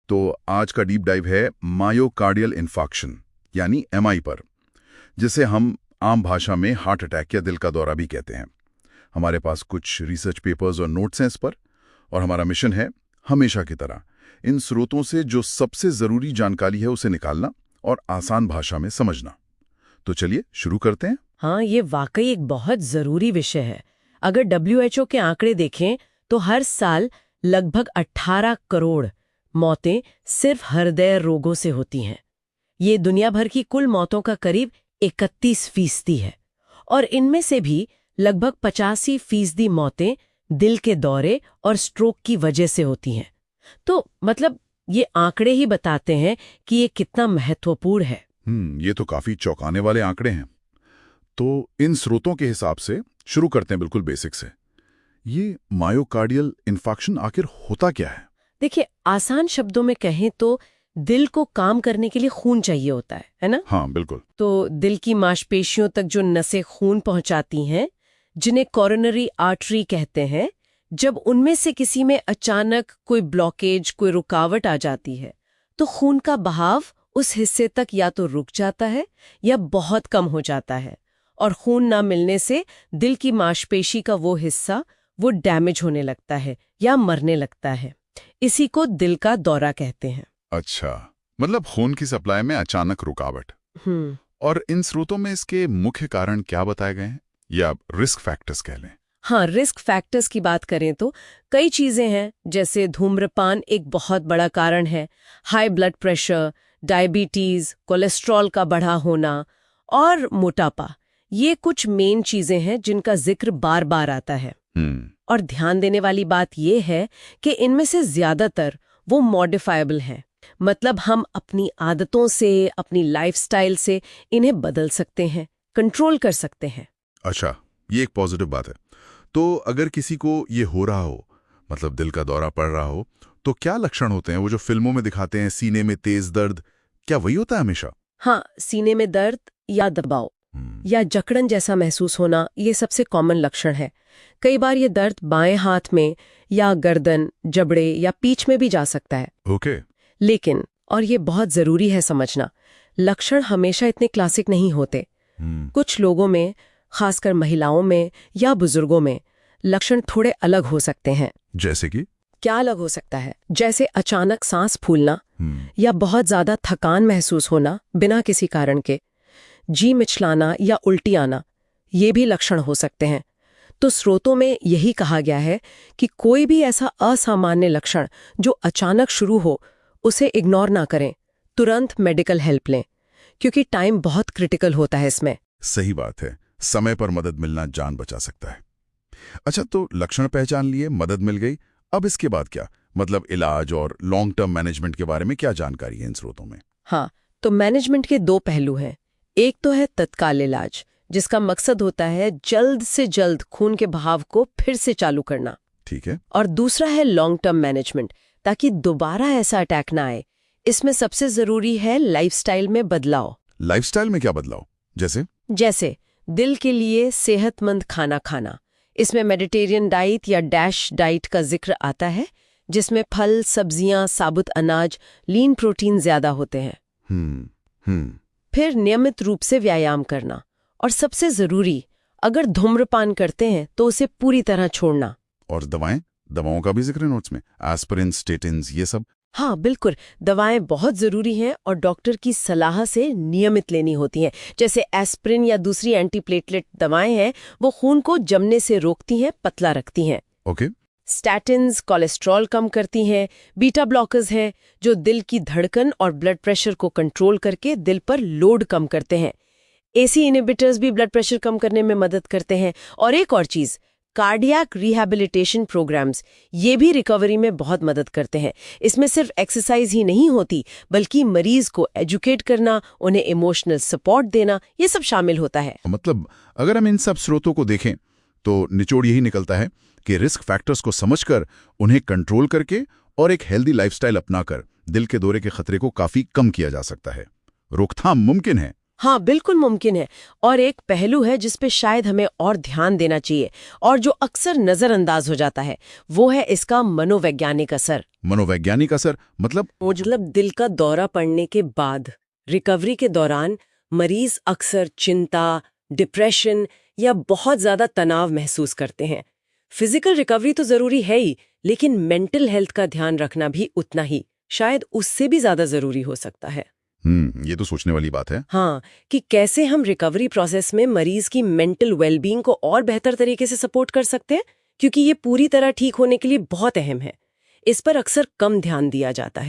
तो आज का डीप डाइव है मायोकार्डियल इन्फार्क्शन यानी एमआई पर, जिसे हम आम भाषा में हार्ट अटैक या दिल का दौरा भी कहते हैं। हमारे पास कुछ रिसर्च पेपर्स और नोट्स हैं इस पर, और हमारा मिशन है हमेशा की तरह इन स्रोतों से जो सबसे जरूरी जानकारी है उसे निकालना और आसान भाषा में समझना। तो चलिए शुरू करते हैं। हाँ, ये वाकई एक बहुत जरूरी विषय है। अगर WHO के आंकड़े देखें तो हर साल लगभग 18 करोड़ मौतें सिर्फ हृदय रोगों से होती हैं। ये दुनिया भर की कुल मौतों का करीब 31% है, और इनमें से भी लगभग 85% मौतें दिल के दौरे और स्ट्रोक की वजह से होती हैं। तो मतलब ये आंकड़े ही बताते हैं कि ये कितना महत्वपूर्ण है। ये तो काफी चौंकाने वाले आंकड़े हैं। तो इन स्रोतों के हिसाब से शुरू करते हैं बिल्कुल बेसिक से। ये मायोकार्डियल इन्फार्क्शन आखिर होता क्या है? देखिए, आसान शब्दों में कहें तो दिल को काम करने के लिए खून चाहिए होता है ना? हाँ, बिल्कुल। तो दिल की मांसपेशियों तक जो नसें खून पहुंचाती हैं, जिन्हें कोरोनरी आर्टरी कहते हैं, जब उनमें से किसी में अचानक कोई ब्लॉकेज, कोई रुकावट आ जाती है, तो खून का बहाव उस हिस्से तक या तो रुक जाता है या बहुत कम हो जाता है, और खून ना मिलने से दिल की मांसपेशी का वो हिस्सा वो डैमेज होने लगता है या मरने लगता है। इसी को दिल का दौरा कहते हैं। अच्छा, मतलब खून की सप्लाई में अचानक रुकावट। और इन स्रोतों में इसके मुख्य कारण क्या बताए गए हैं, या रिस्क फैक्टर्स कह लें? हाँ, रिस्क फैक्टर्स की बात करें तो कई चीजें हैं, जैसे धूम्रपान एक बहुत बड़ा कारण है, high blood pressure, diabetes, cholesterol का बढ़ा होना और मोटापा। ये कुछ मेन चीजें हैं जिनका जिक्र बार बार आता है। और ध्यान देने वाली बात यह है कि इनमें से ज्यादातर वो मॉडिफाइबल हैं, मतलब हम अपनी आदतों से, अपनी लाइफस्टाइल से इन्हें बदल सकते हैं, कंट्रोल कर सकते हैं। अच्छा, ये एक पॉजिटिव बात है। तो अगर किसी को ये हो रहा हो, मतलब दिल का दौरा पड़ रहा हो, तो क्या लक्षण होते हैं? वो जो फिल्मों में दिखाते हैं, सीने में तेज दर्द, क्या वही होता है हमेशा? हाँ, सीने में दर्द या दबाव या जकड़न जैसा महसूस होना, ये सबसे कॉमन लक्षण है। कई बार ये दर्द बाएं हाथ में या गर्दन, जबड़े या पीठ में भी जा सकता है। ओके। लेकिन, और ये बहुत जरूरी है समझना, लक्षण हमेशा इतने क्लासिक नहीं होते। कुछ लोगों में, खासकर महिलाओं में या बुजुर्गों में, लक्षण थोड़े अलग हो सकते हैं। जैसे कि? क्या अलग हो सकता है? जैसे अचानक सांस फूलना या बहुत ज्यादा थकान महसूस होना बिना किसी कारण के, जी मिचलाना या उल्टी आना, ये भी लक्षण हो सकते हैं। तो स्रोतों में यही कहा गया है कि कोई भी ऐसा असामान्य लक्षण जो अचानक शुरू हो, उसे इग्नोर ना करें, तुरंत मेडिकल हेल्प लें, क्योंकि टाइम बहुत क्रिटिकल होता है इसमें। सही बात है, समय पर मदद मिलना जान बचा सकता है। अच्छा, तो लक्षण पहचान लिए, मदद मिल गई, अब इसके बाद क्या? मतलब इलाज और लॉन्ग टर्म मैनेजमेंट के बारे में क्या जानकारी है इन स्रोतों में? हाँ, तो मैनेजमेंट के दो पहलू हैं। एक तो है तत्काल इलाज, जिसका मकसद होता है जल्द से जल्द खून के बहाव को फिर से चालू करना। ठीक है। और दूसरा है लॉन्ग टर्म मैनेजमेंट, ताकि दोबारा ऐसा अटैक ना आए। इसमें सबसे जरूरी है लाइफस्टाइल में बदलाव। लाइफस्टाइल में क्या बदलाव? जैसे दिल के लिए सेहतमंद खाना खाना। इसमें मेडिटेरियन डाइट या डैश डाइट का जिक्र आता है, जिसमें फल, सब्जियां, साबुत अनाज, लीन प्रोटीन ज्यादा होते हैं। फिर नियमित रूप से व्यायाम करना, और सबसे जरूरी, अगर धूम्रपान करते हैं तो उसे पूरी तरह छोड़ना। और दवाओं का भी जिक्र नोट्स में, एस्पिरिन, स्टेटिन्स, ये सब? हाँ, बिल्कुल, दवाएं बहुत जरूरी हैं और डॉक्टर की सलाह से नियमित लेनी होती हैं। जैसे एस्पिरिन या दूसरी एंटीप्लेटलेट दवाएं हैं, वो खून को जमने से रोकती हैं, पतला रखती हैं। ओके। स्टैटिन्स कोलेस्ट्रॉल कम करती हैं। बीटा ब्लॉकर्स हैं जो दिल की धड़कन और ब्लड प्रेशर को कंट्रोल करके दिल पर लोड कम करते हैं। एसी इनहिबिटर्स भी ब्लड प्रेशर कम करने में मदद करते हैं। और एक और चीज, कार्डियक रिहैबिलिटेशन प्रोग्राम्स, ये भी रिकवरी में बहुत मदद करते हैं। इसमें सिर्फ एक्सरसाइज ही नहीं होती, बल्कि मरीज को एजुकेट करना, उन्हें इमोशनल सपोर्ट देना, ये सब शामिल होता है। मतलब अगर हम इन सब स्रोतों को देखें तो निचोड़ यही निकलता है कि रिस्क फैक्टर्स को समझकर, उन्हें कंट्रोल करके और एक हेल्दी लाइफस्टाइल अपनाकर दिल के दौरे के खतरे को काफी कम किया जा सकता है। रोकथाम मुमकिन है, हाँ, बिल्कुल मुमकिन है। और एक पहलू है जिस पे शायद हमें और ध्यान देना चाहिए और जो अक्सर नज़रअंदाज हो जाता है, वो है इसका मनोवैज्ञानिक असर। मनोवैज्ञानिक असर मतलब? मतलब दिल का दौरा पड़ने के बाद रिकवरी के दौरान मरीज अक्सर चिंता, डिप्रेशन या बहुत ज़्यादा तनाव महसूस करते हैं। फिजिकल रिकवरी तो ज़रूरी है ही, लेकिन मेंटल हेल्थ का ध्यान रखना भी उतना ही, शायद उससे भी ज़्यादा ज़रूरी हो सकता है। ये तो सोचने वाली बात है। हाँ, कि कैसे हम रिकवरी प्रोसेस में मरीज की मेंटल वेलबींग को और बेहतर तरीके से सपोर्ट कर सकते हैं, क्योंकि ये पूरी तरह ठीक होने के लिए बहुत अहम है। इस पर अक्सर कम ध्यान दिया जाता है।